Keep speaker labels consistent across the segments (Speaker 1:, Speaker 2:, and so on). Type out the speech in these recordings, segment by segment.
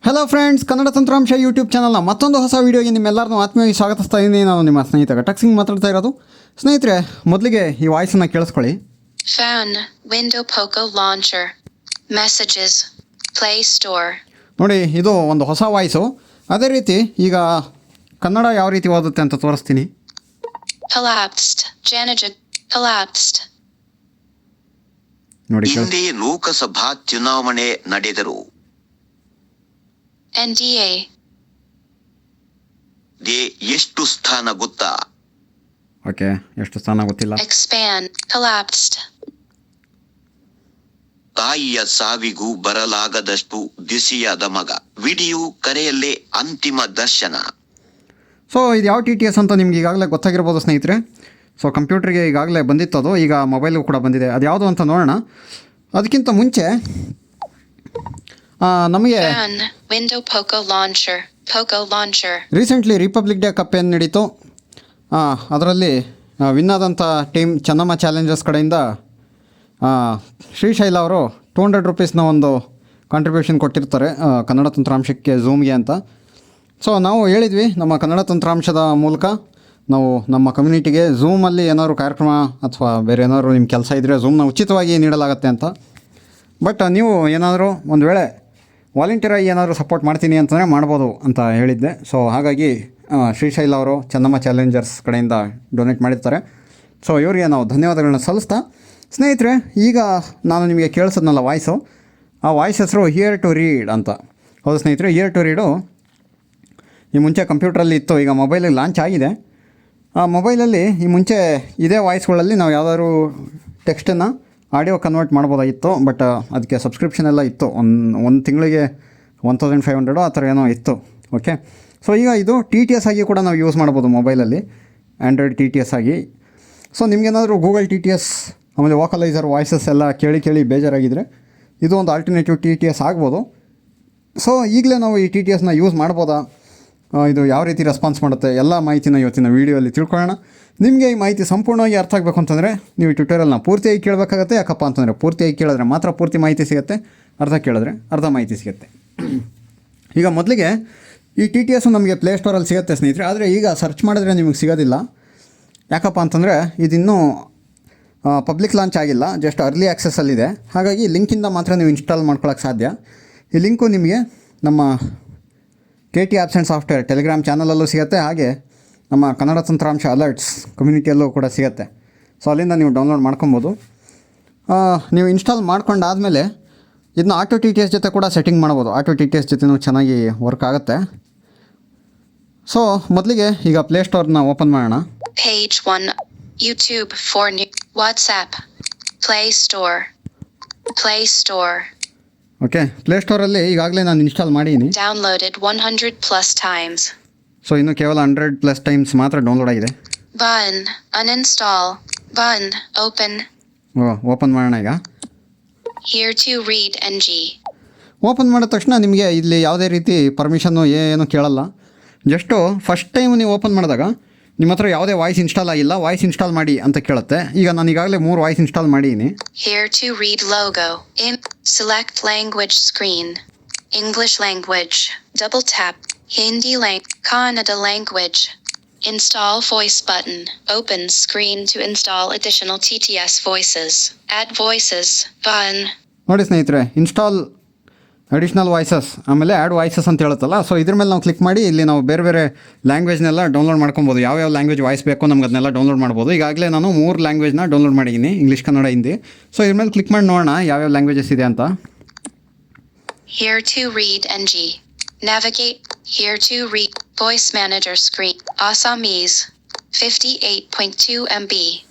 Speaker 1: Hello friends, Kannada ತಂತ್ರಾಂಶ YouTube ಚಾನಲ್ನ ಮತ್ತೊಂದು ಹೊಸ ವೀಡಿಯೋಗೆ ನಿಮ್ಮೆಲ್ಲರನ್ನೂ ಆತ್ಮೀಯವಾಗಿ ಸ್ವಾಗತಿಸ್ತಾ ಇದ್ದೀನಿ. ನಾನು ನಿಮ್ಮ ಸ್ನೇಹಿತ ಟಕ್ಸಿಂಗ್ ಮಾತಾಡ್ತಾ ಇರೋದು. ಸ್ನೇಹಿತರೆ, ಮೊದಲಿಗೆ ಈ ವಾಯ್ಸನ್ನು ಕೇಳಿಸ್ಕೊಳ್ಳಿ.
Speaker 2: Phone, window Poco launcher, messages, Play Store.
Speaker 1: ನೋಡಿ, ಇದು ಒಂದು ಹೊಸ ವಾಯ್ಸು. ಅದೇ ರೀತಿ ಈಗ ಕನ್ನಡ ಯಾವ ರೀತಿ ಓದುತ್ತೆ ಅಂತ ತೋರಿಸ್ತೀನಿ.
Speaker 2: Collapsed, Janaja, collapsed.
Speaker 1: ನೋಡಿ,
Speaker 3: ಹಿಂದೆ ಲೋಕಸಭಾ ಚುನಾವಣೆ ನಡೆದರು.
Speaker 2: NDA.
Speaker 3: ಎಷ್ಟು ಸ್ಥಾನ ಗೊತ್ತಾ?
Speaker 1: ಓಕೆ, ಎಷ್ಟು ಸ್ಥಾನ ಗೊತ್ತಿಲ್ಲ.
Speaker 2: Expand, collapsed.
Speaker 3: ತಾಯಿಯ ಸಾವಿಗೂ ಬರಲಾಗದಷ್ಟು ಬಿಸಿಯಾದ ಮಗ. ವಿಡಿಯೋ ಕರೆಯಲ್ಲೇ ಅಂತಿಮ ದರ್ಶನ.
Speaker 1: ಸೊ ಇದು ಯಾವ TTS ಅಂತ ನಿಮ್ಗೆ ಈಗಾಗಲೇ ಗೊತ್ತಾಗಿರ್ಬೋದು ಸ್ನೇಹಿತರೆ. ಸೊ ಕಂಪ್ಯೂಟ್ರಿಗೆ ಈಗಾಗಲೇ ಬಂದಿತ್ತು, ಅದು ಈಗ ಮೊಬೈಲ್ಗೂ ಕೂಡ ಬಂದಿದೆ. ಅದು ಯಾವುದು ಅಂತ ನೋಡೋಣ. ಅದಕ್ಕಿಂತ ಮುಂಚೆ ನಮಗೆ
Speaker 2: Window Poco launcher, Poco launcher.
Speaker 1: Recently republic day cup ಏನು ನಡೀತು, ಅದರಲ್ಲಿ ವಿನ್ ಆದಂಥ ಟೀಮ್ ಚೆನ್ನಮ್ಮ ಚಾಲೆಂಜರ್ಸ್ ಕಡೆಯಿಂದ ಶ್ರೀಶೈಲ ಅವರು 200 ರೂಪೀಸ್ನ ಒಂದು ಕಾಂಟ್ರಿಬ್ಯೂಷನ್ ಕೊಟ್ಟಿರ್ತಾರೆ ಕನ್ನಡ ತಂತ್ರಾಂಶಕ್ಕೆ ಝೂಮ್ಗೆ ಅಂತ. ಸೊ ನಾವು ಹೇಳಿದ್ವಿ, ನಮ್ಮ ಕನ್ನಡ ತಂತ್ರಾಂಶದ ಮೂಲಕ ನಾವು ನಮ್ಮ ಕಮ್ಯುನಿಟಿಗೆ ಝೂಮಲ್ಲಿ ಏನಾದ್ರು ಕಾರ್ಯಕ್ರಮ ಅಥವಾ ಬೇರೆ ಏನಾದ್ರು ನಿಮ್ಮ ಕೆಲಸ ಇದ್ದರೆ ಝೂಮ್ನ ಉಚಿತವಾಗಿ ನೀಡಲಾಗುತ್ತೆ ಅಂತ. ಬಟ್ ನೀವು ಏನಾದರೂ ಒಂದು ವೇಳೆ ವಾಲಂಟಿಯರಾಗಿ ಏನಾದರೂ ಸಪೋರ್ಟ್ ಮಾಡ್ತೀನಿ ಅಂತಂದರೆ ಮಾಡ್ಬೋದು ಅಂತ ಹೇಳಿದ್ದೆ. ಸೊ ಹಾಗಾಗಿ ಶ್ರೀಶೈಲ ಅವರು ಚೆನ್ನಮ್ಮ ಚಾಲೆಂಜರ್ಸ್ ಕಡೆಯಿಂದ ಡೊನೇಟ್ ಮಾಡಿರ್ತಾರೆ. ಸೊ ಇವರಿಗೆ ನಾವು ಧನ್ಯವಾದಗಳನ್ನ ಸಲ್ಲಿಸ್ತಾ, ಸ್ನೇಹಿತರೆ, ಈಗ ನಾನು ನಿಮಗೆ ಕೇಳಿಸೋದ್ನಲ್ಲ ವಾಯ್ಸು, ಆ ವಾಯ್ಸ್ ಹೆಸರು ಹಿಯರ್ ಟು ರೀಡ್ ಅಂತ. ಹೌದು ಸ್ನೇಹಿತರೆ, ಹಿಯರ್ ಟು ರೀಡು ಈ ಮುಂಚೆ ಕಂಪ್ಯೂಟ್ರಲ್ಲಿ ಇತ್ತು, ಈಗ ಮೊಬೈಲಿಗೆ ಲಾಂಚ್ ಆಗಿದೆ. ಆ ಮೊಬೈಲಲ್ಲಿ ಈ ಮುಂಚೆ ಇದೇ ವಾಯ್ಸ್ಗಳಲ್ಲಿ ನಾವು ಯಾವ್ದಾದ್ರು ಟೆಕ್ಸ್ಟನ್ನು ಆಡಿಯೋ ಕನ್ವರ್ಟ್ ಮಾಡ್ಬೋದಾಗಿತ್ತು. ಬಟ್ ಅದಕ್ಕೆ ಸಬ್ಸ್ಕ್ರಿಪ್ಷನ್ ಎಲ್ಲ ಇತ್ತು, ಒಂದು ತಿಂಗಳಿಗೆ 1500 ಆ ಥರ ಏನೋ ಇತ್ತು. ಓಕೆ, ಸೊ ಈಗ ಇದು TTS ಆಗಿ ಕೂಡ ನಾವು ಯೂಸ್ ಮಾಡ್ಬೋದು ಮೊಬೈಲಲ್ಲಿ, ಆ್ಯಂಡ್ರಾಯ್ಡ್ TTS ಆಗಿ. ಸೊ ನಿಮಗೇನಾದರೂ ಗೂಗಲ್ TTS ಆಮೇಲೆ ವೋಕಲೈಸರ್ ವಾಯ್ಸಸ್ ಎಲ್ಲ ಕೇಳಿ ಬೇಜಾರಾಗಿದ್ದರೆ ಇದು ಒಂದು ಆಲ್ಟರ್ನೇಟಿವ್ TTS ಆಗ್ಬೋದು. ಸೊ ಈಗಲೇ ನಾವು ಈ TTSನ ಯೂಸ್ ಮಾಡ್ಬೋದಾ, ಇದು ಯಾವ ರೀತಿ ರೆಸ್ಪಾನ್ಸ್ ಮಾಡುತ್ತೆ, ಎಲ್ಲ ಮಾಹಿತಿನ ಇವತ್ತಿನ ವೀಡಿಯೋಲ್ಲಿ ತಿಳ್ಕೊಳ್ಳೋಣ. ನಿಮಗೆ ಈ ಮಾಹಿತಿ ಸಂಪೂರ್ಣವಾಗಿ ಅರ್ಥ ಆಗಬೇಕು ಅಂತಂದರೆ ನೀವು ಟ್ಯುಟೋರಿಯಲ್ನ ಪೂರ್ತಿಯಾಗಿ ಕೇಳಬೇಕಾಗತ್ತೆ. ಯಾಕಪ್ಪ ಅಂತಂದರೆ ಪೂರ್ತಿಯಾಗಿ ಕೇಳಿದ್ರೆ ಮಾತ್ರ ಪೂರ್ತಿ ಮಾಹಿತಿ ಸಿಗುತ್ತೆ, ಅರ್ಧ ಕೇಳಿದ್ರೆ ಅರ್ಧ ಮಾಹಿತಿ ಸಿಗುತ್ತೆ. ಈಗ ಮೊದಲಿಗೆ ಈ TTS ನಮಗೆ ಪ್ಲೇಸ್ಟೋರಲ್ಲಿ ಸಿಗುತ್ತೆ ಸ್ನೇಹಿತರೆ, ಆದರೆ ಈಗ ಸರ್ಚ್ ಮಾಡಿದ್ರೆ ನಿಮಗೆ ಸಿಗೋದಿಲ್ಲ. ಯಾಕಪ್ಪ ಅಂತಂದರೆ ಇದಿನ್ನೂ ಪಬ್ಲಿಕ್ ಲಾಂಚ್ ಆಗಿಲ್ಲ, ಜಸ್ಟ್ ಅರ್ಲಿ ಆ್ಯಕ್ಸೆಸ್ಸಲ್ಲಿದೆ. ಹಾಗಾಗಿ ಲಿಂಕಿಂದ ಮಾತ್ರ ನೀವು ಇನ್ಸ್ಟಾಲ್ ಮಾಡ್ಕೊಳ್ಳೋಕ್ಕೆ ಸಾಧ್ಯ. ಈ ಲಿಂಕು ನಿಮಗೆ ನಮ್ಮ KT apps and software Telegram ಚಾನಲಲ್ಲೂ ಸಿಗುತ್ತೆ, ಹಾಗೆ ನಮ್ಮ ಕನ್ನಡ ತಂತ್ರಾಂಶ ಅಲರ್ಟ್ಸ್ ಕಮ್ಯುನಿಟಿಯಲ್ಲೂ ಕೂಡ ಸಿಗುತ್ತೆ. ಸೊ ಅಲ್ಲಿಂದ ನೀವು ಡೌನ್ಲೋಡ್ ಮಾಡ್ಕೊಬೋದು. ನೀವು ಇನ್ಸ್ಟಾಲ್ ಮಾಡ್ಕೊಂಡಾದಮೇಲೆ ಇದನ್ನ ಆಟೋ TTS ಜೊತೆ ಕೂಡ ಸೆಟ್ಟಿಂಗ್ ಮಾಡ್ಬೋದು. ಆಟೋ TTS ಜೊತೆನೂ ಚೆನ್ನಾಗಿ ವರ್ಕ್ ಆಗುತ್ತೆ. ಸೊ ಮೊದಲಿಗೆ ಈಗ ಪ್ಲೇಸ್ಟೋರ್ನ ಓಪನ್ ಮಾಡೋಣ.
Speaker 2: Page 1, YouTube 4 new, WhatsApp, Play Store, Play Store.
Speaker 1: Okay, ಪ್ಲೇಸ್ಟೋರಲ್ಲಿ ಈಗಾಗಲೇ ನಾನು ಇನ್ಸ್ಟಾಲ್ ಮಾಡೀನಿ.
Speaker 2: Downloaded 100+ times.
Speaker 1: ಸೊ ಇನ್ನು ಕೇವಲ 100+ ಟೈಮ್ಸ್ ಮಾತ್ರ ಡೌನ್ಲೋಡ್ ಆಗಿದೆ.
Speaker 2: Button, uninstall, button, open.
Speaker 1: Open ಮಾಡೋಣ ಈಗ.
Speaker 2: Here to read NG.
Speaker 1: Open ಮಾಡಿದ ತಕ್ಷಣ ನಿಮಗೆ ಇಲ್ಲಿ ಯಾವುದೇ ರೀತಿ ಪರ್ಮಿಷನ್ನು ಏನು ಕೇಳಲ್ಲ. ಜಸ್ಟು ಫಸ್ಟ್ ಟೈಮ್ ನೀವು ಓಪನ್ ಮಾಡಿದಾಗ ನಿಮ್ಮ ಹತ್ರ ಯಾವುದೇ ವಾಯ್ಸ್ ಇನ್ಸ್ಟಾಲ್ ಆಗಿಲ್ಲ, ವಾಯ್ಸ್ ಇನ್ಸ್ಟಾಲ್ ಮಾಡಿ ಅಂತ ಕೇಳುತ್ತೆ. ಈಗ ನಾನು ಈಗಾಗಲೇ 3 ವಾಯ್ಸ್ ಇನ್ಸ್ಟಾಲ್ ಮಾಡೀನಿ.
Speaker 2: Here to read logo. Select language screen. English language. Double tap. Hindi Kannada language. Install voice button. Open screen to install additional TTS voices. Add voices button.
Speaker 1: ನೋಡಿ ಸ್ನೇಹಿತರೆ, install additional voices ಆಮೇಲೆ add voices ಅಂತ ಹೇಳುತ್ತಲ್ಲ. So ಇದ್ರ ಮೇಲೆ ನಾವು click ಮಾಡಿ ಇಲ್ಲಿ ನಾವು ಬೇರೆ ಬೇರೆ ಲ್ಯಾಂಗ್ವೇಜ್ನೆಲ್ಲ ಡೌನ್ಲೋಡ್ ಮಾಡ್ಕೊಬೋದು. ಯಾವ್ಯಾವ ಲ್ಯಾಂಗ್ವೇಜ್ ವಾಯ್ಸ್ ಬೇಕೋ ನಮ್ಗೆ ಅದನ್ನೆಲ್ಲ ಡೌನ್ಲೋಡ್ ಮಾಡ್ಬೋದು. ಈಗಾಗಲೇ ನಾನು 3 ಲ್ಯಾಂಗ್ವೇಜ್ನ ಡೌನ್ಲೋಡ್ ಮಾಡಿದ್ದೀನಿ, ಇಂಗ್ಲೀಷ್, ಕನ್ನಡ, ಹಿಂದಿ. ಸೊ ಇದ್ರ ಮೇಲೆ ಕ್ಲಿಕ್ ಮಾಡಿ ನೋಡೋಣ ಯಾವ್ಯಾವ ಲ್ಯಾಂಗ್ವೇಜಸ್ ಇದೆ ಅಂತ.
Speaker 2: Here to read NG. Navigate. Here to read voice manager screen. Assamese 58.2 MB.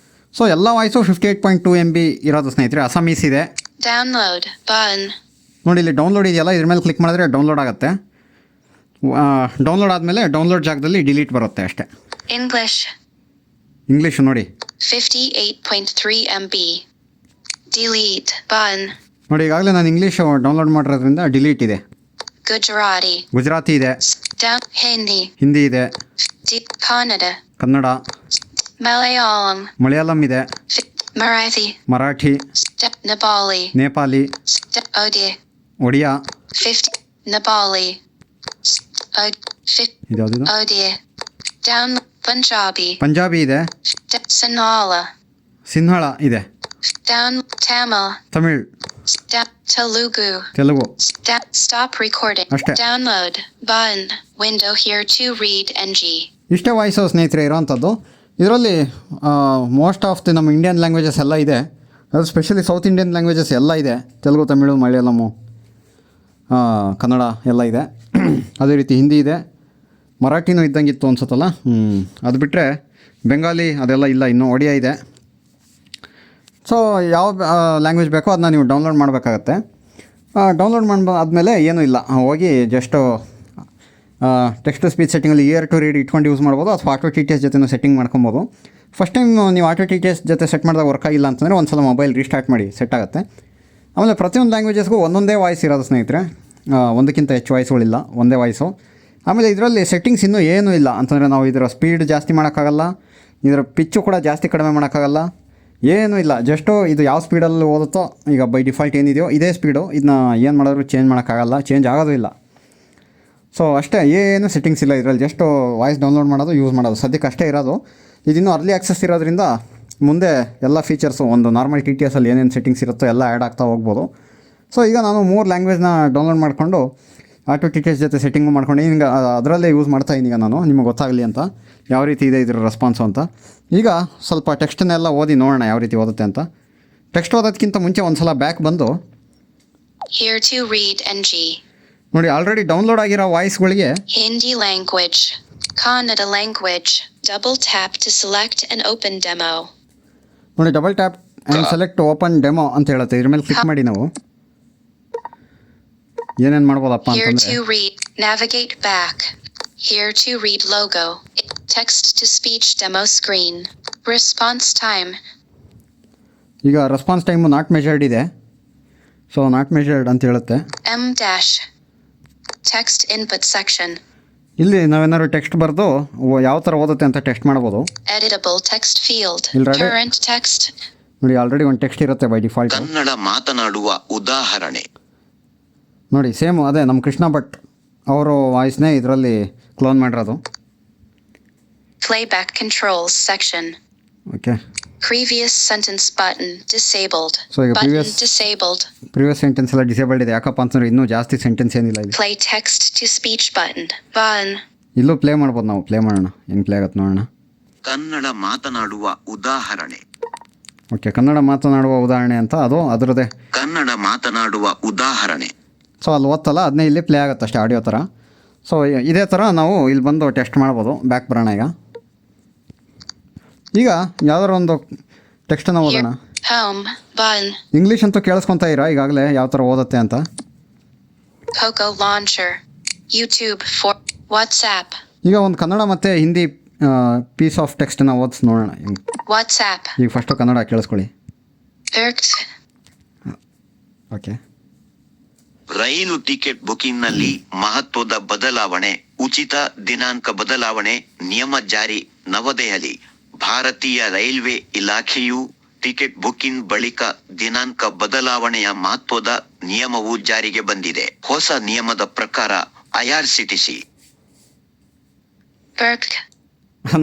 Speaker 1: So ಎಲ್ಲ ವಾಯ್ಸು 58.2 MB ಇರೋದು ಸ್ನೇಹಿತರೆ. ಅಸಾಮೀಸ್ ಇದೆ.
Speaker 2: Download button.
Speaker 1: ನೋಡಿ ಇಲ್ಲಿ ಡೌನ್ಲೋಡ್ ಇದೆಯಲ್ಲ, ಇದ್ರ ಮೇಲೆ ಕ್ಲಿಕ್ ಮಾಡಿದ್ರೆ ಡೌನ್ಲೋಡ್ ಆಗುತ್ತೆ. ಡೌನ್ಲೋಡ್ ಆದಮೇಲೆ ಡೌನ್ಲೋಡ್ ಜಾಗದಲ್ಲಿ ಡಿಲೀಟ್ ಬರುತ್ತೆ ಅಷ್ಟೇ. ಇಂಗ್ಲೀಷ್ ನೋಡಿ
Speaker 2: 58.3 MB. Delete button.
Speaker 1: ನೋಡಿ ಈಗಾಗಲೇ ನಾನು ಇಂಗ್ಲೀಷ್ ಡೌನ್ಲೋಡ್ ಮಾಡಿರೋದ್ರಿಂದ ಡಿಲೀಟ್ ಇದೆ. ಗುಜರಾತಿ ಇದೆ, ಹಿಂದಿ ಇದೆ, ಕನ್ನಡ, ಮಲಯಾಳಂ ಇದೆ, Marathi, Nepali, Odia,
Speaker 2: Nepali.
Speaker 1: ಇದ್ಯಾವುದಿದು?
Speaker 2: Odia. Down Punjabi.
Speaker 1: Punjabi ಇದೆ,
Speaker 2: Sinhala.
Speaker 1: ಸಿನ್ಹಳ ಇದೆ,
Speaker 2: Down Tamil.
Speaker 1: Tamil,
Speaker 2: Telugu.
Speaker 1: Telugu.
Speaker 2: Stop recording.
Speaker 1: ಅಷ್ಟೇ.
Speaker 2: Download button. Window here to read NG.
Speaker 1: ಇಷ್ಟೇ ವಾಯ್ಸು ಸ್ನೇಹಿತರೆ ಇರೋವಂಥದ್ದು. ಇದರಲ್ಲಿ ಮೋಸ್ಟ್ ಆಫ್ ದಿ ನಮ್ಮ ಇಂಡಿಯನ್ ಲ್ಯಾಂಗ್ವೇಜಸ್ ಎಲ್ಲ ಇದೆ, ಅದು ಸ್ಪೆಷಲಿ ಸೌತ್ ಇಂಡಿಯನ್ ಲ್ಯಾಂಗ್ವೇಜಸ್ ಎಲ್ಲ ಇದೆ, ತೆಲುಗು, ತಮಿಳು, ಮಲಯಾಳಮು, ಕನ್ನಡ ಎಲ್ಲ ಇದೆ. ಅದೇ ರೀತಿ ಹಿಂದಿ ಇದೆ, ಮರಾಠಿನೂ ಇದ್ದಂಗಿತ್ತು ಅನ್ಸುತ್ತಲ್ಲ, ಅದು ಬಿಟ್ಟರೆ ಬೆಂಗಾಲಿ ಅದೆಲ್ಲ ಇಲ್ಲ, ಇನ್ನೂ ಒಡಿಯಾ ಇದೆ. ಸೊ ಯಾವ ಲ್ಯಾಂಗ್ವೇಜ್ ಬೇಕೋ ಅದನ್ನ ನೀವು ಡೌನ್ಲೋಡ್ ಮಾಡಬೇಕಾಗತ್ತೆ. ಡೌನ್ಲೋಡ್ ಆದಮೇಲೆ ಏನೂ ಇಲ್ಲ, ಹೋಗಿ ಜಸ್ಟು ಟೆಕ್ಸ್ಟ್ ಟು ಸ್ಪೀಚ್ ಸೆಟ್ಟಿಂಗಲ್ಲಿ ಇಯರ್ ಟು ರೀಡ್ ಇಟ್ಕೊಂಡು ಯೂಸ್ ಮಾಡ್ಬೋದು, ಅಥವಾ ಆಟೋ ಟಿ ಟಿ ಎಸ್ ಜೊತೆ ಸೆಟ್ಟಿಂಗ್ ಮಾಡ್ಕೊಬೋದು. ಫಸ್ಟ್ ಟೈಮ್ ನೀವು ಆಟೋ ಟಿ ಟಿ ಎಸ್ ಜೊತೆ ಸೆಟ್ ಮಾಡಿದಾಗ ವರ್ಕ್ ಆಗಿಲ್ಲ ಅಂತಂದರೆ ಒಂದು ಸಲ ಮೊಬೈಲ್ ರೀಸ್ಟಾರ್ಟ್ ಮಾಡಿ, ಸೆಟ್ ಆಗುತ್ತೆ. ಆಮೇಲೆ ಪ್ರತಿಯೊಂದು ಲ್ಯಾಂಗ್ವೇಜಸ್ಗೂ ಒಂದೊಂದೇ ವಾಯ್ಸ್ ಇರೋದು ಸ್ನೇಹಿತರೆ, ಒಂದಕ್ಕಿಂತ ಹೆಚ್ಚು ವಾಯ್ಸ್ಗಳಿಲ್ಲ, ಒಂದೇ ವಾಯ್ಸು. ಆಮೇಲೆ ಇದರಲ್ಲಿ ಸೆಟ್ಟಿಂಗ್ಸ್ ಇನ್ನೂ ಏನೂ ಇಲ್ಲ ಅಂತಂದರೆ ನಾವು ಇದರ ಸ್ಪೀಡ್ ಜಾಸ್ತಿ ಮಾಡೋಕ್ಕಾಗಲ್ಲ, ಇದರ ಪಿಚ್ಚು ಕೂಡ ಜಾಸ್ತಿ ಕಡಿಮೆ ಮಾಡೋಕ್ಕಾಗಲ್ಲ, ಏನೂ ಇಲ್ಲ. ಜಸ್ಟು ಇದು ಯಾವ ಸ್ಪೀಡಲ್ಲಿ ಓದುತ್ತೋ, ಈಗ ಬೈ ಡಿಫಾಲ್ಟ್ ಏನಿದೆಯೋ ಇದೇ ಸ್ಪೀಡು, ಇದನ್ನ ಏನು ಮಾಡಿದ್ರು ಚೇಂಜ್ ಮಾಡೋಕ್ಕಾಗಲ್ಲ, ಚೇಂಜ್ ಆಗೋದು ಇಲ್ಲ. ಸೊ ಅಷ್ಟೇ, ಏನು ಸೆಟ್ಟಿಂಗ್ಸ್ ಇಲ್ಲ ಇದರಲ್ಲಿ, ಜಸ್ಟು ವಾಯ್ಸ್ ಡೌನ್ಲೋಡ್ ಮಾಡೋದು, ಯೂಸ್ ಮಾಡೋದು, ಸದ್ಯಕ್ಕೆ ಅಷ್ಟೇ ಇರೋದು. ಇದಿನ್ನೂ ಅರ್ಲಿ ಆಕ್ಸೆಸ್ ಇರೋದ್ರಿಂದ ಮುಂದೆ ಎಲ್ಲ ಫೀಚರ್ಸು ಒಂದು ನಾರ್ಮಲ್ ಟಿ ಟಿ ಎಸಲ್ಲಿ ಏನೇನು ಸೆಟ್ಟಿಂಗ್ಸ್ ಇರುತ್ತೋ ಎಲ್ಲ ಆ್ಯಡ್ ಆಗ್ತಾ ಹೋಗ್ಬೋದು. ಸೊ ಈಗ ನಾನು 3 ಲ್ಯಾಂಗ್ವೇಜ್ನ ಡೌನ್ಲೋಡ್ ಮಾಡಿಕೊಂಡು ಆಟೋ ಟಿ ಟಿ ಎಸ್ ಜೊತೆ ಸೆಟ್ಟಿಂಗು ಮಾಡ್ಕೊಂಡು ಈಗ ಅದರಲ್ಲೇ ಯೂಸ್ ಮಾಡ್ತಾಯಿದ್ದೀನಿ. ಈಗ ನಾನು ನಿಮಗೆ ಗೊತ್ತಾಗಲಿ ಅಂತ ಯಾವ ರೀತಿ ಇದೆ ಇದರ ರೆಸ್ಪಾನ್ಸು ಅಂತ. ಈಗ ಸ್ವಲ್ಪ ಟೆಕ್ಸ್ಟನ್ನೆಲ್ಲ ಓದಿ ನೋಡೋಣ ಯಾವ ರೀತಿ ಓದುತ್ತೆ ಅಂತ. ಟೆಕ್ಸ್ಟ್ ಓದೋದಕ್ಕಿಂತ ಮುಂಚೆ ಒಂದು ಸಲ ಬ್ಯಾಕ್ ಬಂದು
Speaker 2: Here to read NG.
Speaker 1: ನೋಡಿ, ಆಲ್ರೆಡಿ ಡೌನ್ಲೋಡ್ ಆಗಿರೋ ವಾಯ್ಸ್ಗಳಿಗೆ
Speaker 2: Hindi language. Kannada language. Double tap to select and open demo.
Speaker 1: ನೋಡಿ, double tap and select open demo ಅಂತ ಹೇಳುತ್ತೆ. ಇದ್ರ ಮೇಲೆ ಕ್ಲಿಕ್ ಮಾಡಿ ನಾವು ಏನೇನು ಮಾಡ್ಬೋದಪ್ಪ
Speaker 2: Here
Speaker 1: ಅಂತಂದರೆ,
Speaker 2: to read. Navigate back. Here to read logo. Text to speech demo screen. Response time.
Speaker 1: ಈಗ ರೆಸ್ಪಾನ್ಸ್ ಟೈಮು ನಾಟ್ ಮೆಜರ್ಡ್ ಇದೆ, ಸೊ ನಾಟ್ ಮೆಜರ್ಡ್ ಅಂತ ಹೇಳುತ್ತೆ.
Speaker 2: M dash. Text input section.
Speaker 1: ಇಲ್ಲಿ ನಾವೇನಾದ್ರು ಟೆಕ್ಸ್ಟ್ ಬರೆದು ಯಾವ ಥರ ಓದುತ್ತೆ ಅಂತ ಟೆಸ್ಟ್ ಮಾಡ್ಬೋದು.
Speaker 2: Editable text field.
Speaker 1: Already?
Speaker 2: Current text.
Speaker 1: ನೋಡಿ, ಆಲ್ರೆಡಿ ಒಂದು ಟೆಕ್ಸ್ಟ್ ಇರುತ್ತೆ ಬೈ ಡಿಫಾಲ್ಟ್.
Speaker 3: ಕನ್ನಡ ಮಾತನಾಡುವ ಉದಾಹರಣೆ.
Speaker 1: ನೋಡಿ, ಸೇಮ್ ಅದೇ ನಮ್ಮ ಕೃಷ್ಣ ಭಟ್ ಅವರು ವಾಯ್ಸ್ನೇ ಇದರಲ್ಲಿ ಕ್ಲೋನ್ ಮಾಡಿರೋದು.
Speaker 2: Playback controls section.
Speaker 1: Okay,
Speaker 2: Previous sentence button disabled.
Speaker 1: So, ಈಗ
Speaker 2: Button
Speaker 1: previous-
Speaker 2: disabled.
Speaker 1: Previous sentence ಎಲ್ಲ ಡಿಸೇಬಲ್ಡ್ ಇದೆ. ಯಾಕಪ್ಪ ಅಂತಂದರೆ ಇನ್ನೂ ಜಾಸ್ತಿ ಸೆಂಟೆನ್ಸ್ ಏನಿಲ್ಲ ಇಲ್ಲಿ.
Speaker 2: Play text to speech button. Button.
Speaker 1: ಇಲ್ಲೂ ಪ್ಲೇ ಮಾಡ್ಬೋದು, ನಾವು ಪ್ಲೇ ಮಾಡೋಣ, ಹೆಂಗೆ ಪ್ಲೇ ಆಗುತ್ತೆ ನೋಡೋಣ.
Speaker 3: ಕನ್ನಡ ಮಾತನಾಡುವ ಉದಾಹರಣೆ.
Speaker 1: ಓಕೆ, ಕನ್ನಡ ಮಾತನಾಡುವ ಉದಾಹರಣೆ ಅಂತ ಅದು ಅದರದ್ದೇ.
Speaker 3: ಕನ್ನಡ ಮಾತನಾಡುವ ಉದಾಹರಣೆ.
Speaker 1: ಸೊ ಅಲ್ಲಿ ಓದ್ತಲ್ಲ, ಅದನ್ನೇ ಇಲ್ಲಿ ಪ್ಲೇ ಆಗುತ್ತೆ ಅಷ್ಟೇ, ಆಡಿಯೋ ಥರ. ಸೊ ಇದೇ ಥರ ನಾವು ಇಲ್ಲಿ ಬಂದು ಟೆಸ್ಟ್ ಮಾಡ್ಬೋದು. ಬ್ಯಾಕ್ ಬರೋಣ. ಈಗ ಯಾವ್ದಾರು ಒಂದು ಟೆಕ್ಸ್ಟನ್ನು ಓದೋಣ.
Speaker 2: Home. Button.
Speaker 1: ಇಂಗ್ಲೀಷ್ ಅಂತೂ ಕೇಳಿಸ್ಕೊತಾ ಇರೋ ಈಗಾಗಲೇ ಯಾವ ಥರ ಓದುತ್ತೆ ಅಂತ.
Speaker 2: Poco launcher. YouTube for WhatsApp.
Speaker 1: ಈಗ ಒಂದು ಕನ್ನಡ ಮತ್ತು ಹಿಂದಿ ಪೀಸ್ ಆಫ್ ಟೆಕ್ಸ್ಟನ್ನು ಓದಿಸಿ ನೋಡೋಣ.
Speaker 2: WhatsApp.
Speaker 1: ಈಗ ಫಸ್ಟು ಕನ್ನಡ ಕೇಳಿಸ್ಕೊಳ್ಳಿ.
Speaker 2: Irkt.
Speaker 1: ಓಕೆ,
Speaker 3: ರೈಲು ಟಿಕೆಟ್ ಬುಕಿಂಗ್ನಲ್ಲಿ ಮಹತ್ವದ ಬದಲಾವಣೆ. ಉಚಿತ ದಿನಾಂಕ ಬದಲಾವಣೆ ನಿಯಮ ಜಾರಿ. ನವದೆಹಲಿ. ಭಾರತೀಯ ರೈಲ್ವೆ ಇಲಾಖೆಯು ಟಿಕೆಟ್ ಬುಕಿಂಗ್ ಬಳಿಕ ದಿನಾಂಕ ಬದಲಾವಣೆಯ ಮಹತ್ವದ ನಿಯಮವು ಜಾರಿಗೆ ಬಂದಿದೆ. ಹೊಸ ನಿಯಮದ ಪ್ರಕಾರ IRCTC
Speaker 2: Irkt.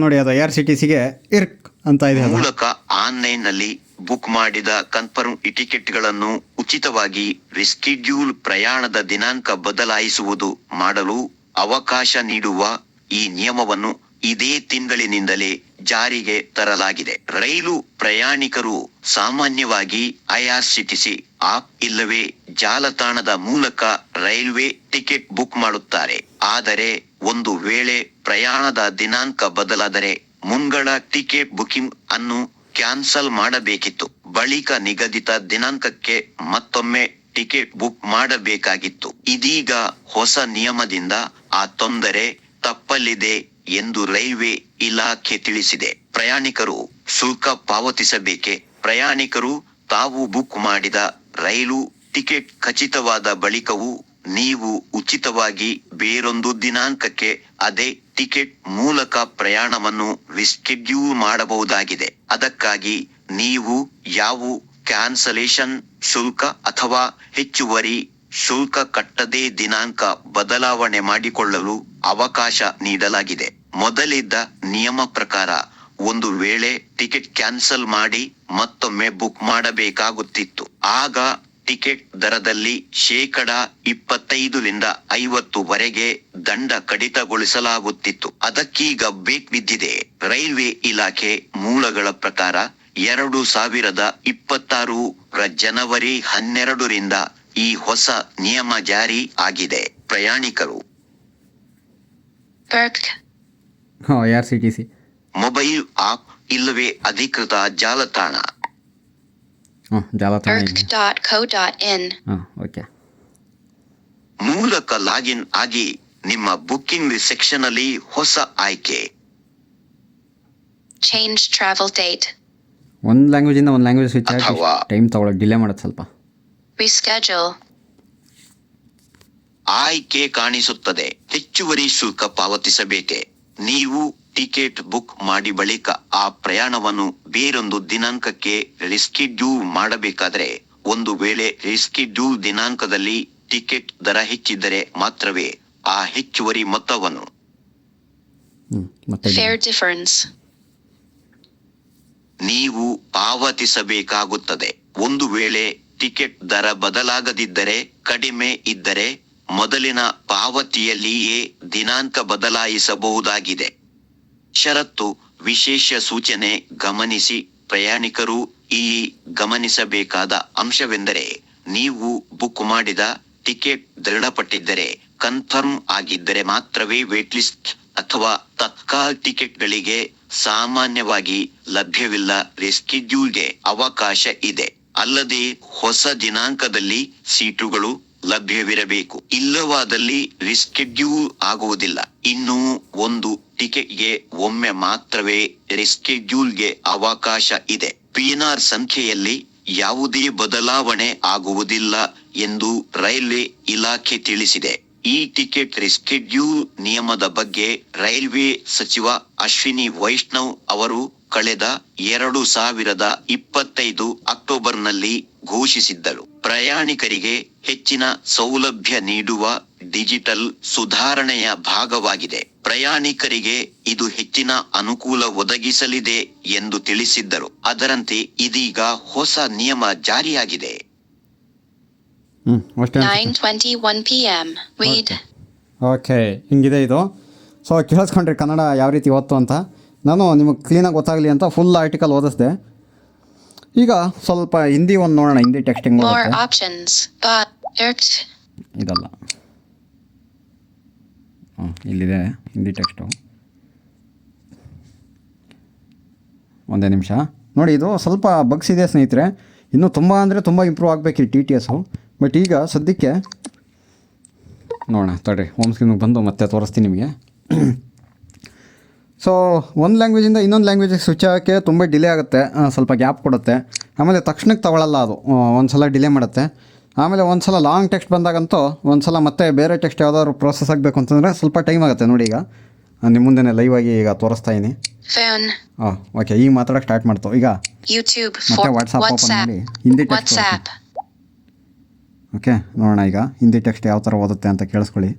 Speaker 1: ನೋಡಿ, ಅದು IRCTCಗೆ ಇರ್ಕ್ ಅಂತ ಇದೆ. ಅದು
Speaker 3: ಮೂಲಕ ಆನ್ಲೈನ್ನಲ್ಲಿ ಬುಕ್ ಮಾಡಿದ ಕನ್ಫರ್ಮ್ ಟಿಕೆಟ್ಗಳನ್ನು ಉಚಿತವಾಗಿ ರಿಸ್ಕೆಡ್ಯೂಲ್ ಪ್ರಯಾಣದ ದಿನಾಂಕ ಬದಲಾಯಿಸುವುದು ಮಾಡಲು ಅವಕಾಶ ನೀಡುವ ಈ ನಿಯಮವನ್ನು ಇದೇ ತಿಂಗಳಿನಿಂದಲೇ ಜಾರಿಗೆ ತರಲಾಗಿದೆ. ರೈಲು ಪ್ರಯಾಣಿಕರು ಸಾಮಾನ್ಯವಾಗಿ IRCTC ಆಪ್ ಇಲ್ಲವೇ ಜಾಲತಾಣದ ಮೂಲಕ ರೈಲ್ವೆ ಟಿಕೆಟ್ ಬುಕ್ ಮಾಡುತ್ತಾರೆ. ಆದರೆ ಒಂದು ವೇಳೆ ಪ್ರಯಾಣದ ದಿನಾಂಕ ಬದಲಾದರೆ ಮುಂಗಡ ಟಿಕೆಟ್ ಬುಕಿಂಗ್ ಅನ್ನು ಕ್ಯಾನ್ಸಲ್ ಮಾಡಬೇಕಿತ್ತು. ಬಳಿಕ ನಿಗದಿತ ದಿನಾಂಕಕ್ಕೆ ಮತ್ತೊಮ್ಮೆ ಟಿಕೆಟ್ ಬುಕ್ ಮಾಡಬೇಕಾಗಿತ್ತು. ಇದೀಗ ಹೊಸ ನಿಯಮದಿಂದ ಆ ತೊಂದರೆ ತಪ್ಪಲಿದೆ ಎಂದು ರೈಲ್ವೆ ಇಲಾಖೆ ತಿಳಿಸಿದೆ. ಪ್ರಯಾಣಿಕರು ಶುಲ್ಕ ಪಾವತಿಸಬೇಕೆ? ಪ್ರಯಾಣಿಕರು ತಾವು ಬುಕ್ ಮಾಡಿದ ರೈಲು ಟಿಕೆಟ್ ಖಚಿತವಾದ ಬಳಿಕವೂ ನೀವು ಉಚಿತವಾಗಿ ಬೇರೊಂದು ದಿನಾಂಕಕ್ಕೆ ಅದೇ ಟಿಕೆಟ್ ಮೂಲಕ ಪ್ರಯಾಣವನ್ನು ರಿಸ್ಕೆಡ್ಯೂಲ್ ಮಾಡಬಹುದಾಗಿದೆ. ಅದಕ್ಕಾಗಿ ನೀವು ಯಾವ ಕ್ಯಾನ್ಸಲೇಷನ್ ಶುಲ್ಕ ಅಥವಾ ಹೆಚ್ಚುವರಿ ಶುಲ್ಕ ಕಟ್ಟದೇ ದಿನಾಂಕ ಬದಲಾವಣೆ ಮಾಡಿಕೊಳ್ಳಲು ಅವಕಾಶ ನೀಡಲಾಗಿದೆ. ಮೊದಲಿದ್ದ ನಿಯಮ ಪ್ರಕಾರ ಒಂದು ವೇಳೆ ಟಿಕೆಟ್ ಕ್ಯಾನ್ಸಲ್ ಮಾಡಿ ಮತ್ತೊಮ್ಮೆ ಬುಕ್ ಮಾಡಬೇಕಾಗುತ್ತಿತ್ತು. ಆಗ ಟಿಕೆಟ್ ದರದಲ್ಲಿ 25% 50% ದಂಡ ಕಡಿತಗೊಳಿಸಲಾಗುತ್ತಿತ್ತು. ಅದಕ್ಕೀಗ ಬ್ರೇಕ್ ಬಿದ್ದಿದೆ. ರೈಲ್ವೆ ಇಲಾಖೆ ಮೂಲಗಳ ಪ್ರಕಾರ 2026 ಜನವರಿ 12ರಿಂದ ಈ ಹೊಸ ನಿಯಮ ಜಾರಿ ಆಗಿದೆ. ಪ್ರಯಾಣಿಕರು
Speaker 2: Berk.
Speaker 1: ಹಾಂ RCTC
Speaker 3: ಮೊಬೈಲ್ ಆಪ್ ಇಲ್ಲವೇ ಅಧಿಕೃತ ಜಾಲತಾಣ
Speaker 1: ಹಾಂ ಜಾಲತಾಣ ಇದೆ.
Speaker 2: Berk.co.in.
Speaker 1: ಹಾಂ ಓಕೆ.
Speaker 3: ಮೂಲಕ ಲಾಗಿನ್ ಆಗಿ ನಿಮ್ಮ ಬುಕ್ಕಿಂಗ್ ಸೆಕ್ಷನ್ ಅಲ್ಲಿ ಹೊಸ ಆಯ್ಕೆ
Speaker 2: Change travel date.
Speaker 1: ಒಂದು ಲ್ಯಾಂಗ್ವೇಜಿಂದ ಒಂದು ಲ್ಯಾಂಗ್ವೇಜ್ ಸ್ವಿಚ್ ಆಗಿ
Speaker 3: ಅಥವಾ
Speaker 1: ಟೈಮ್ ತಗೊಳ್ಳೋಕೆ ಡಿಲೇ ಮಾಡೋದು ಸ್ವಲ್ಪ.
Speaker 2: Reschedule.
Speaker 3: ಆಯ್ಕೆ ಕಾಣಿಸುತ್ತದೆ. ಹೆಚ್ಚುವರಿ ಶುಲ್ಕ ಪಾವತಿಸಬೇಕೆ? ನೀವು ಟಿಕೆಟ್ ಬುಕ್ ಮಾಡಿ ಬಳಿಕ ಆ ಪ್ರಯಾಣವನ್ನು ಬೇರೊಂದು ದಿನಾಂಕಕ್ಕೆ ರಿಸ್ಕೆಡ್ಯೂಲ್ ಮಾಡಬೇಕಾದರೆ, ಒಂದು ವೇಳೆ ರಿಸ್ಕೆಡ್ಯೂಲ್ ದಿನಾಂಕದಲ್ಲಿ ಟಿಕೆಟ್ ದರ ಹೆಚ್ಚಿದ್ದರೆ ಮಾತ್ರವೇ ಆ ಹೆಚ್ಚುವರಿ ಮೊತ್ತವನ್ನು
Speaker 1: ಮತ್ತೆ
Speaker 2: Fare difference.
Speaker 3: ನೀವು ಪಾವತಿಸಬೇಕಾಗುತ್ತದೆ. ಒಂದು ವೇಳೆ ಟಿಕೆಟ್ ದರ ಬದಲಾಗದಿದ್ದರೆ, ಕಡಿಮೆ ಇದ್ದರೆ ಮೊದಲಿನ ಪಾವತಿಯಲ್ಲಿಯೇ ದಿನಾಂಕ ಬದಲಾಯಿಸಬಹುದಾಗಿದೆ. ಷರತ್ತು: ವಿಶೇಷ ಸೂಚನೆ ಗಮನಿಸಿ. ಪ್ರಯಾಣಿಕರು ಈ ಗಮನಿಸಬೇಕಾದ ಅಂಶವೆಂದರೆ, ನೀವು ಬುಕ್ ಮಾಡಿದ ಟಿಕೆಟ್ ದೃಢಪಟ್ಟಿದ್ದರೆ, ಕನ್ಫರ್ಮ್ ಆಗಿದ್ದರೆ ಮಾತ್ರವೇ ವೇಟ್ಲಿಸ್ಟ್ ಅಥವಾ ತತ್ಕಾಲ್ ಟಿಕೆಟ್ಗಳಿಗೆ ಸಾಮಾನ್ಯವಾಗಿ ಲಭ್ಯವಿಲ್ಲ ರಿಸ್ಕೆಡ್ಯೂಲ್ಗೆ ಅವಕಾಶ ಇದೆ. ಅಲ್ಲದೆ ಹೊಸ ದಿನಾಂಕದಲ್ಲಿ ಸೀಟುಗಳು ಲಭ್ಯವಿರಬೇಕು. ಇಲ್ಲವಾದಲ್ಲಿ ರಿಸ್ಕೆಡ್ಯೂಲ್ ಆಗುವುದಿಲ್ಲ. ಇನ್ನೂ ಒಂದು ಟಿಕೆಟ್ಗೆ ಒಮ್ಮೆ ಮಾತ್ರವೇ ರಿಸ್ಕೆಡ್ಯೂಲ್ಗೆ ಅವಕಾಶ ಇದೆ. PNR ಸಂಖ್ಯೆಯಲ್ಲಿ ಯಾವುದೇ ಬದಲಾವಣೆ ಆಗುವುದಿಲ್ಲ ಎಂದು ರೈಲ್ವೆ ಇಲಾಖೆ ತಿಳಿಸಿದೆ. ಈ ಟಿಕೆಟ್ ರಿಸ್ಕೆಡ್ಯೂಲ್ ನಿಯಮದ ಬಗ್ಗೆ ರೈಲ್ವೆ ಸಚಿವ ಅಶ್ವಿನಿ ವೈಷ್ಣವ್ ಅವರು ಕಳೆದ 2025 ಅಕ್ಟೋಬರ್ನಲ್ಲಿ ಘೋಷಿಸಿದ್ದರು. ಪ್ರಯಾಣಿಕರಿಗೆ ಹೆಚ್ಚಿನ ಸೌಲಭ್ಯ ನೀಡುವ ಡಿಜಿಟಲ್ ಸುಧಾರಣೆಯ ಭಾಗವಾಗಿದೆ. ಪ್ರಯಾಣಿಕರಿಗೆ ಇದು ಹೆಚ್ಚಿನ ಅನುಕೂಲ ಒದಗಿಸಲಿದೆ ಎಂದು ತಿಳಿಸಿದ್ದರು. ಅದರಂತೆ ಇದೀಗ ಹೊಸ ನಿಯಮ ಜಾರಿಯಾಗಿದೆ.
Speaker 2: 9:21 p.m. Read.
Speaker 1: ಓಕೆ, ಹಿಂಗಿದೆ ಇದು. ಸೊ ಕೇಳಿಸ್ಕೊಂಡ್ರಿ ಕನ್ನಡ ಯಾವ ರೀತಿ ಓದ್ತು ಅಂತ. ನಾನು ನಿಮಗೆ ಕ್ಲೀನಾಗಿ ಗೊತ್ತಾಗಲಿ ಅಂತ ಫುಲ್ ಆರ್ಟಿಕಲ್ ಓದಿಸ್ದೆ. ಈಗ ಸ್ವಲ್ಪ ಹಿಂದಿ ಒಂದು ನೋಡೋಣ. Hindi texting
Speaker 2: More options. But.
Speaker 1: ಇದಲ್ಲ, ಇಲ್ಲಿದೆ ಹಿಂದಿ ಟೆಕ್ಸ್ಟು. ಒಂದೇ ನಿಮಿಷ ನೋಡಿ. ಇದು ಸ್ವಲ್ಪ ಬಗ್ಸ್ ಇದೆ ಸ್ನೇಹಿತರೆ. ಇನ್ನೂ ತುಂಬ ಅಂದರೆ ತುಂಬ ಇಂಪ್ರೂವ್ ಆಗಬೇಕು ಈ TTS. ಬಟ್ ಈಗ ಸದ್ಯಕ್ಕೆ ನೋಡೋಣ ತಡ್ರಿ. ಹೋಮ್ ಸ್ಕ್ರೀನಿಗೆ ಬಂದು ಮತ್ತೆ ತೋರಿಸ್ತೀನಿ ನಿಮಗೆ. ಸೊ ಒಂದು ಲ್ಯಾಂಗ್ವೇಜಿಂದ ಇನ್ನೊಂದು ಲ್ಯಾಂಗ್ವೇಜಿಗೆ ಸ್ವಿಚ್ ಆಗೋಕ್ಕೆ ತುಂಬ ಡಿಲೇ ಆಗುತ್ತೆ, ಸ್ವಲ್ಪ ಗ್ಯಾಪ್ ಕೊಡುತ್ತೆ. ಆಮೇಲೆ ತಕ್ಷಣಕ್ಕೆ ತಗೊಳ್ಳಲ್ಲ ಅದು, ಒಂದು ಸಲ ಡಿಲೇ ಮಾಡುತ್ತೆ. ಆಮೇಲೆ ಒಂದು ಸಲ ಲಾಂಗ್ ಟೆಕ್ಸ್ಟ್ ಬಂದಾಗಂತೂ ಒಂದು ಸಲ ಮತ್ತೆ ಬೇರೆ ಟೆಕ್ಸ್ಟ್ ಯಾವುದಾದ್ರು ಪ್ರೋಸೆಸ್ ಆಗಬೇಕು ಅಂತಂದರೆ ಸ್ವಲ್ಪ ಟೈಮ್ ಆಗುತ್ತೆ. ನೋಡಿ ಈಗ ನಿಮ್ಮ ಮುಂದೆನೇ ಲೈವ್ ಆಗಿ ಈಗ ತೋರಿಸ್ತಾ ಇದ್ದೀನಿ.
Speaker 2: Phone.
Speaker 1: ಓಕೆ, ಈಗ ಮಾತಾಡೋಕ್ಕೆ ಸ್ಟಾರ್ಟ್ ಮಾಡ್ತು. ಈಗ
Speaker 2: YouTube.
Speaker 1: ಮತ್ತೆ ವಾಟ್ಸಪ್ ಓಪನ್ ಮಾಡಿ ಹಿಂದಿ ಟೆಕ್ಸ್ಟ್.
Speaker 2: WhatsApp.
Speaker 1: ಓಕೆ, ನೋಡೋಣ ಈಗ ಹಿಂದಿ ಟೆಕ್ಸ್ಟ್ ಯಾವ ಥರ ಓದುತ್ತೆ ಅಂತ ಕೇಳಿಸ್ಕೊಳ್ಳಿ.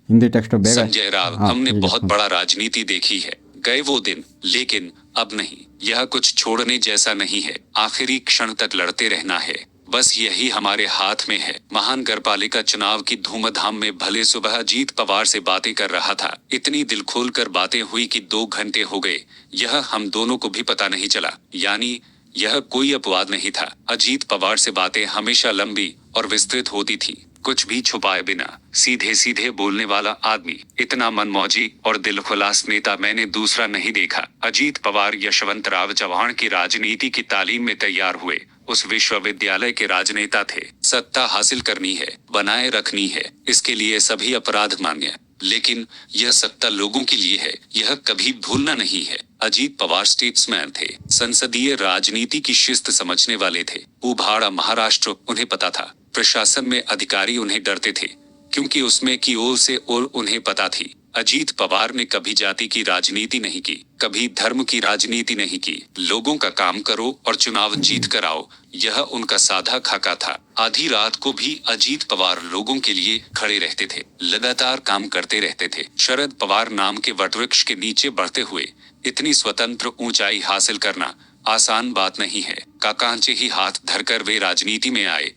Speaker 1: हिंदी टेक्स्ट बेगा।
Speaker 4: संजय राव, हमने बहुत बड़ा राजनीति देखी है, गए वो दिन, लेकिन अब नहीं। यह कुछ छोड़ने जैसा नहीं है, आखिरी क्षण तक लड़ते रहना है, बस यही हमारे हाथ में है। महानगरपालिका चुनाव की धूमधाम में भले सुबह अजीत पवार से बातें कर रहा था, इतनी दिल खोल कर बातें हुई कि 2 घंटे हो गए, यह हम दोनों को भी पता नहीं चला। यानी यह कोई अपवाद नहीं था। अजीत पवार से बातें हमेशा लंबी और विस्तृत होती थी, कुछ भी छुपाए बिना सीधे सीधे बोलने वाला आदमी। इतना मनमौजी और दिलखुलास नेता मैंने दूसरा नहीं देखा। अजीत पवार यशवंतराव चव्हाण की राजनीति की तालीम में तैयार हुए उस विश्वविद्यालय के राजनेता थे। सत्ता हासिल करनी है, बनाए रखनी है, इसके लिए सभी अपराध मान्य, लेकिन यह सत्ता लोगों के लिए है, यह कभी भूलना नहीं है। अजीत पवार स्टेट्समैन थे, संसदीय राजनीति की शिस्त समझने वाले थे। उभाड़ा महाराष्ट्र उन्हें पता था, प्रशासन में अधिकारी उन्हें डरते थे, क्योंकि उसमें की ओर से और उन्हें पता थी अजीत पवार ने कभी जाति की राजनीति नहीं की, कभी धर्म की राजनीति नहीं की। लोगों का काम करो और चुनाव जीत कर आओ, यह उनका साधा खाका था। आधी रात को भी अजीत पवार लोगों के लिए खड़े रहते थे, लगातार काम करते रहते थे। शरद पवार नाम के वटवृक्ष के नीचे बढ़ते हुए इतनी स्वतंत्र ऊंचाई हासिल करना आसान बात नहीं है। काकांचे ही हाथ धरकर वे राजनीति में आए,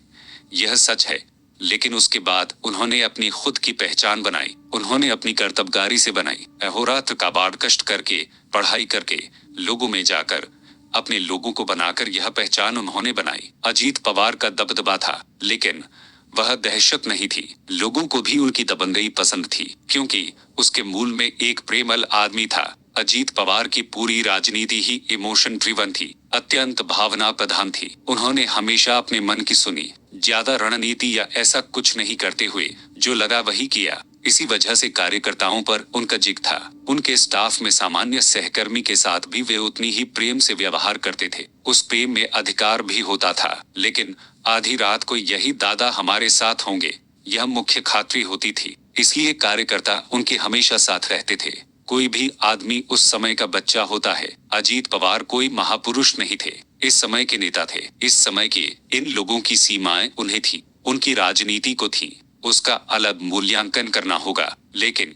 Speaker 4: यह सच है, लेकिन उसके बाद उन्होंने अपनी खुद की पहचान बनाई। उन्होंने अपनी कर्तव्यगारी से बनाई, अहोरात्र का बाढ़ कष्ट करके, पढ़ाई करके, लोगों में जाकर, अपने लोगों को बनाकर यह पहचान उन्होंने बनाई। अजीत पवार का दबदबा था, लेकिन वह दहशत नहीं थी। लोगों को भी उनकी दबंगई पसंद थी, क्योंकि उसके मूल में एक प्रेमल आदमी था। अजीत पवार की पूरी राजनीति ही इमोशन ड्रिवन थी, अत्यंत भावना प्रधान थी। उन्होंने हमेशा अपने मन की सुनी, ज्यादा रणनीति या ऐसा कुछ नहीं करते हुए जो लगा वही किया। इसी वजह से कार्यकर्ताओं पर उनका जिग था। उनके स्टाफ में सामान्य सहकर्मी के साथ भी वे उतनी ही प्रेम से व्यवहार करते थे। उस प्रेम में अधिकार भी होता था, लेकिन आधी रात को यही दादा हमारे साथ होंगे, यह मुख्य खातरी होती थी। इसलिए कार्यकर्ता उनके हमेशा साथ रहते थे। कोई भी आदमी उस समय का बच्चा होता है। अजीत पवार कोई महापुरुष नहीं थे, इस समय के नेता थे। इस समय के इन लोगों की सीमाएं उन्हें थी, उनकी राजनीति को थी। उसका अलग मूल्यांकन करना होगा, लेकिन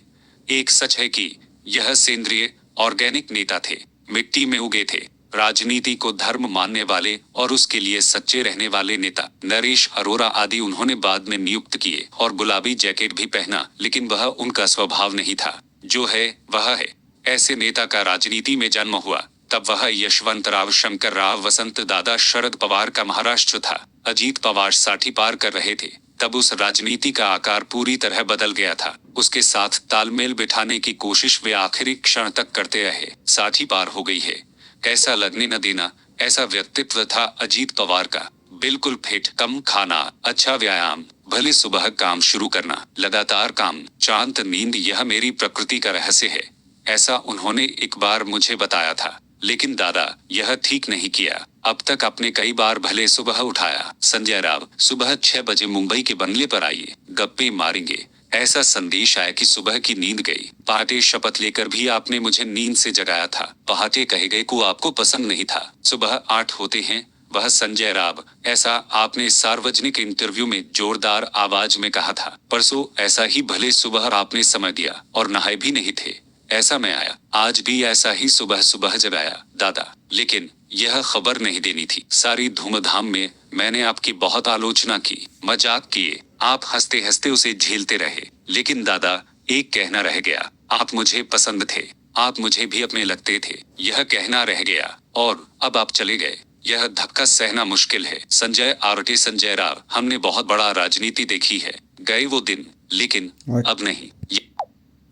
Speaker 4: एक सच है कि यह सेंद्रिय ऑर्गेनिक नेता थे, मिट्टी में उगे थे। राजनीति को धर्म मानने वाले और उसके लिए सच्चे रहने वाले नेता। नरेश अरोरा आदि उन्होंने बाद में नियुक्त किए और गुलाबी जैकेट भी पहना, लेकिन वह उनका स्वभाव नहीं था। जो है वह है। ऐसे नेता का राजनीति में जन्म हुआ तब वह यशवंतराव शंकर राव वसंत दादा शरद पवार का महाराष्ट्र था। अजीत पवार 60 पार कर रहे थे तब उस राजनीति का आकार पूरी तरह बदल गया था। उसके साथ तालमेल बिठाने की कोशिश वे आखिरी क्षण तक करते रहे। 60 पार हो गई है, कैसा लगने न देना, ऐसा व्यक्तित्व था अजीत पवार का। बिल्कुल फिट, कम खाना, अच्छा व्यायाम, भले सुबह काम शुरू करना, लगातार काम, शांत नींद, यह मेरी प्रकृति का रहस्य है, ऐसा उन्होंने एक बार मुझे बताया था। लेकिन दादा यह ठीक नहीं किया। अब तक आपने कई बार भले सुबह उठाया, संजय राव सुबह 6 बजे मुंबई के बंगले पर आइए, गप्पे मारेंगे, ऐसा संदेश आया कि सुबह की नींद गई। पहाटे शपथ लेकर भी आपने मुझे नींद से जगाया था। पहाटे कहे गए को आपको पसंद नहीं था। सुबह 8 होते हैं, वह संजय राव, ऐसा आपने सार्वजनिक इंटरव्यू में जोरदार आवाज में कहा था। परसों ऐसा ही भले सुबह आपने समय दिया और नहाए भी नहीं थे, ऐसा मैं आया। आज भी ऐसा ही सुबह सुबह जगाया दादा, लेकिन यह खबर नहीं देनी थी। सारी धूमधाम में मैंने आपकी बहुत आलोचना की, मजाक किए, आप हंसते हंसते उसे झेलते रहे। लेकिन दादा एक कहना रह गया, आप मुझे पसंद थे, आप मुझे भी अपने लगते थे, यह कहना रह गया और अब आप चले गए। यह धक्का सहना मुश्किल है। संजय आरटी संजय राव, हमने बहुत बड़ा राजनीति देखी है, गए वो दिन, लेकिन अब नहीं।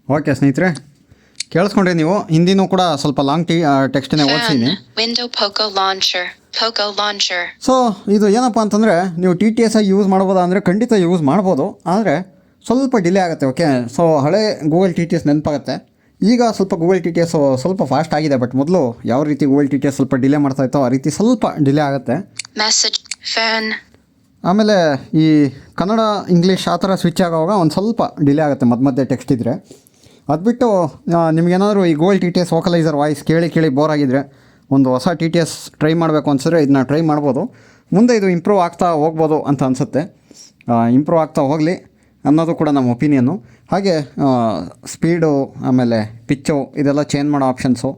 Speaker 1: ಓಕೆ ಸ್ನೇಹಿತರೆ, ಕೇಳಿಸ್ಕೊಂಡ್ರೆ ನೀವು ಹಿಂದಿನೂ ಕೂಡ ಸ್ವಲ್ಪ ಲಾಂಗ್ ಟೆಕ್ಸ್ಟನ್ನೇ ಓದಿಸಿನಿ.
Speaker 2: Window Poco Launcher. Poco Launcher.
Speaker 1: So ಇದು ಏನಪ್ಪ ಅಂತಂದರೆ, ನೀವು ಟಿ ಟಿ ಎಸ್ ಆಗಿ ಯೂಸ್ ಮಾಡ್ಬೋದಾ ಅಂದರೆ ಖಂಡಿತ ಯೂಸ್ ಮಾಡ್ಬೋದು, ಆದರೆ ಸ್ವಲ್ಪ ಡಿಲೇ ಆಗುತ್ತೆ. ಓಕೆ, ಸೊ ಹಳೆ ಗೂಗಲ್ ಟಿ ಟಿ ಎಸ್ ನೆನಪಾಗುತ್ತೆ. ಈಗ ಸ್ವಲ್ಪ ಗೂಗಲ್ ಟಿ ಟಿ ಎಸ್ ಸ್ವಲ್ಪ ಫಾಸ್ಟ್ ಆಗಿದೆ, ಬಟ್ ಮೊದಲು ಯಾವ ರೀತಿ ಗೂಗಲ್ ಟಿ ಟಿ ಎಸ್ ಸ್ವಲ್ಪ ಡಿಲೇ ಮಾಡ್ತಾ ಇತ್ತೋ ಆ ರೀತಿ ಸ್ವಲ್ಪ ಡಿಲೇ ಆಗುತ್ತೆ.
Speaker 2: Message. Fan.
Speaker 1: ಆಮೇಲೆ ಈ ಕನ್ನಡ ಇಂಗ್ಲೀಷ್ ಆ ಥರ ಸ್ವಿಚ್ ಆಗೋವಾಗ ಒಂದು ಸ್ವಲ್ಪ ಡಿಲೇ ಆಗುತ್ತೆ ಮಧ್ಯೆ ಟೆಕ್ಸ್ಟ್ ಇದ್ದರೆ. ಅದು ಬಿಟ್ಟು ನಿಮಗೇನಾದರೂ ಈ Google T T S vocalizer voice ಕೇಳಿ ಬೋರ್ ಆಗಿದ್ದರೆ, ಒಂದು ಹೊಸ ಟಿ ಟಿ ಎಸ್ ಟ್ರೈ ಮಾಡಬೇಕು ಅನ್ಸಿದ್ರೆ ಇದನ್ನ ಟ್ರೈ ಮಾಡ್ಬೋದು. ಮುಂದೆ ಇದು ಇಂಪ್ರೂವ್ ಆಗ್ತಾ ಹೋಗ್ಬೋದು ಅಂತ ಅನಿಸುತ್ತೆ. ಇಂಪ್ರೂವ್ ಆಗ್ತಾ ಹೋಗಲಿ ಅನ್ನೋದು ಕೂಡ ನಮ್ಮ ಒಪಿನಿಯನ್ನು. ಹಾಗೆ ಸ್ಪೀಡು ಆಮೇಲೆ ಪಿಚ್ಚು ಇದೆಲ್ಲ ಚೇಂಜ್ ಮಾಡೋ ಆಪ್ಷನ್ಸು,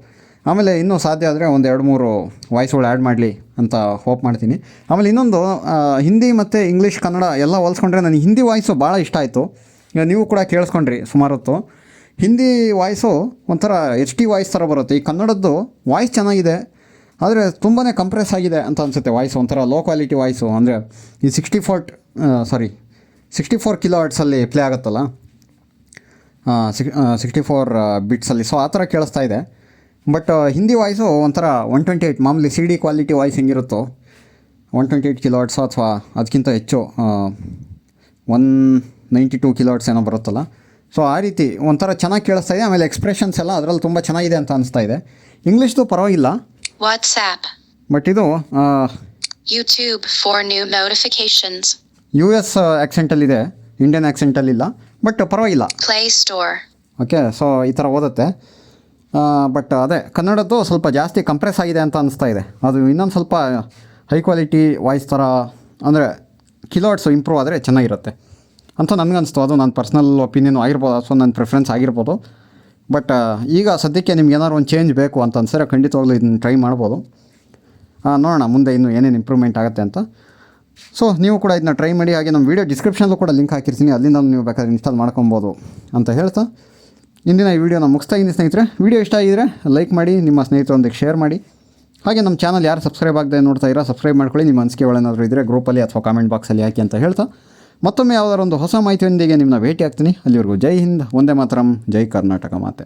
Speaker 1: ಆಮೇಲೆ ಇನ್ನೂ ಸಾಧ್ಯ ಆದರೆ ಒಂದು 2-3 ವಾಯ್ಸ್ಗಳು ಆ್ಯಡ್ ಮಾಡಲಿ ಅಂತ ಹೋಪ್ ಮಾಡ್ತೀನಿ. ಆಮೇಲೆ ಇನ್ನೊಂದು, ಹಿಂದಿ ಮತ್ತು ಇಂಗ್ಲೀಷ್ ಕನ್ನಡ ಎಲ್ಲ ಹೋಲಿಸ್ಕೊಂಡ್ರೆ ನನಗೆ ಹಿಂದಿ ವಾಯ್ಸು ಭಾಳ ಇಷ್ಟ ಆಯಿತು. ನೀವು ಕೂಡ ಕೇಳಿಸ್ಕೊಂಡ್ರಿ ಸುಮಾರು ಹೊತ್ತು. ಹಿಂದಿ ವಾಯ್ಸು ಒಂಥರ HD ವಾಯ್ಸ್ ಥರ ಬರುತ್ತೆ. ಈ ಕನ್ನಡದ್ದು ವಾಯ್ಸ್ ಚೆನ್ನಾಗಿದೆ, ಆದರೆ ತುಂಬಾ ಕಂಪ್ರೆಸ್ ಆಗಿದೆ ಅಂತ ಅನಿಸುತ್ತೆ ವಾಯ್ಸು, ಒಂಥರ ಲೋ ಕ್ವಾಲಿಟಿ ವಾಯ್ಸು. ಅಂದರೆ ಈ 64 ಕಿಲೋ ಹರ್ಟ್ಸಲ್ಲಿ ಪ್ಲೇ ಆಗುತ್ತಲ್ಲ, 64 ಬಿಟ್ಸಲ್ಲಿ, ಸೊ ಆ ಥರ ಕೇಳಿಸ್ತಾ ಇದೆ. ಬಟ್ ಹಿಂದಿ ವಾಯ್ಸು ಒಂಥರ 128, ಮಾಮೂಲಿ CD ಕ್ವಾಲಿಟಿ ವಾಯ್ಸ್ ಹೆಂಗಿರುತ್ತೋ 128 ಕಿಲೋ ಹರ್ಟ್ಸು ಅಥವಾ ಅದಕ್ಕಿಂತ ಹೆಚ್ಚು 192 ಕಿಲೋ ಹರ್ಟ್ಸ್ ಏನೋ ಬರುತ್ತಲ್ಲ, ಸೊ ಆ ರೀತಿ ಒಂಥರ ಚೆನ್ನಾಗಿ ಕೇಳಿಸ್ತಾ ಇದೆ. ಆಮೇಲೆ ಎಕ್ಸ್ಪ್ರೆಷನ್ಸ್ ಎಲ್ಲ ಅದರಲ್ಲಿ ತುಂಬ ಚೆನ್ನಾಗಿದೆ ಅಂತ ಅನಿಸ್ತಾ ಇದೆ. ಇಂಗ್ಲೀಷ್ದು ಪರವಾಗಿಲ್ಲ,
Speaker 2: WhatsApp.
Speaker 1: ಬಟ್ ಇದು
Speaker 2: YouTube for new notifications.
Speaker 1: US ಆ್ಯಕ್ಸೆಂಟಲ್ಲಿದೆ, ಇಂಡಿಯನ್ ಆ್ಯಕ್ಸೆಂಟಲ್ಲಿಲ್ಲ, ಬಟ್ ಪರವಾಗಿಲ್ಲ.
Speaker 2: Play Store.
Speaker 1: ಓಕೆ. ಸೊ ಈ ಥರ ಓದುತ್ತೆ. ಬಟ್ ಅದೇ ಕನ್ನಡದ್ದು ಸ್ವಲ್ಪ ಜಾಸ್ತಿ ಕಂಪ್ರೆಸ್ ಆಗಿದೆ ಅಂತ ಅನಿಸ್ತಾ ಇದೆ. ಅದು ಇನ್ನೊಂದು ಸ್ವಲ್ಪ ಹೈ ಕ್ವಾಲಿಟಿ ವಾಯ್ಸ್ ಥರ ಅಂದರೆ ಕಿಲೋಟ್ಸು ಇಂಪ್ರೂವ್ ಆದರೆ ಚೆನ್ನಾಗಿರುತ್ತೆ ಅಂತ ನನಗನ್ನಿಸ್ತು. ಅದು ನನ್ನ ಪರ್ಸ್ನಲ್ ಒಪಿನಿಯನ್ ಆಗಿರ್ಬೋದು, ಸೊ ನನ್ನ ಪ್ರಿಫರೆನ್ಸ್ ಆಗಿರ್ಬೋದು. ಬಟ್ ಈಗ ಸದ್ಯಕ್ಕೆ ನಿಮ್ಗೆ ಏನಾದ್ರು ಒಂದು ಚೇಂಜ್ ಬೇಕು ಅಂತ ಅನ್ಸಿದ್ರೆ ಖಂಡಿತವಾಗ್ಲೂ ಇದನ್ನು ಟ್ರೈ ಮಾಡ್ಬೋದು. ನೋಡೋಣ ಮುಂದೆ ಇನ್ನೂ ಏನೇನು ಇಂಪ್ರೂವ್ಮೆಂಟ್ ಆಗುತ್ತೆ ಅಂತ. ಸೊ ನೀವು ಕೂಡ ಇದನ್ನ ಟ್ರೈ ಮಾಡಿ. ಹಾಗೆ ನಮ್ಮ ವೀಡಿಯೋ ಡಿಸ್ಕ್ರಿಪ್ಷನ್ಲೂ ಕೂಡ ಲಿಂಕ್ ಹಾಕಿರ್ತೀನಿ, ಅಲ್ಲಿಂದ ನೀವು ಬೇಕಾದ್ರೆ ಇನ್ಸ್ಟಾಲ್ ಮಾಡ್ಕೊಬೋದು ಅಂತ ಹೇಳ್ತಾ ಇಂದಿನ ಈ ವಿಡಿಯೋನ ಮುಗಿಸ್ತಾ ಇದ್ದೀನಿ ಸ್ನೇಹಿತರೆ. ವಿಡಿಯೋ ಇಷ್ಟ ಆಗಿದರೆ ಲೈಕ್ ಮಾಡಿ, ನಿಮ್ಮ ಸ್ನೇಹಿತರೊಂದಿಗೆ ಶೇರ್ ಮಾಡಿ. ಹಾಗೆ ನಮ್ಮ ಚಾನಲ್ ಯಾರು ಸಬ್ಸ್ಕ್ರೈಬ್ ಆಗದೆ ನೋಡ್ತಾ ಇರೋ ಸಬ್ಸ್ಕ್ರೈಬ್ ಮಾಡ್ಕೊಳ್ಳಿ. ನಿಮ್ಮ ಅನಿಸಿಕೆಗಳೇನಾದರೂ ಇದ್ದರೆ ಗ್ರೂಪಲ್ಲಿ ಅಥವಾ ಕಾಮೆಂಟ್ ಬಾಕ್ಸಲ್ಲಿ ಹಾಕಿ ಅಂತ ಹೇಳ್ತಾ ಮತ್ತೊಮ್ಮೆ ಯಾವುದಾದ್ರು ಒಂದು ಹೊಸ ಮಾಹಿತಿಯೊಂದಿಗೆ ನಿಮ್ಮನ್ನ ಭೇಟಿ ಆಗ್ತೀನಿ. ಅಲ್ಲಿವರೆಗೂ ಜೈ ಹಿಂದ್, ವಂದೇ ಮಾತರಂ, ಜೈ ಕರ್ನಾಟಕ ಮಾತೆ.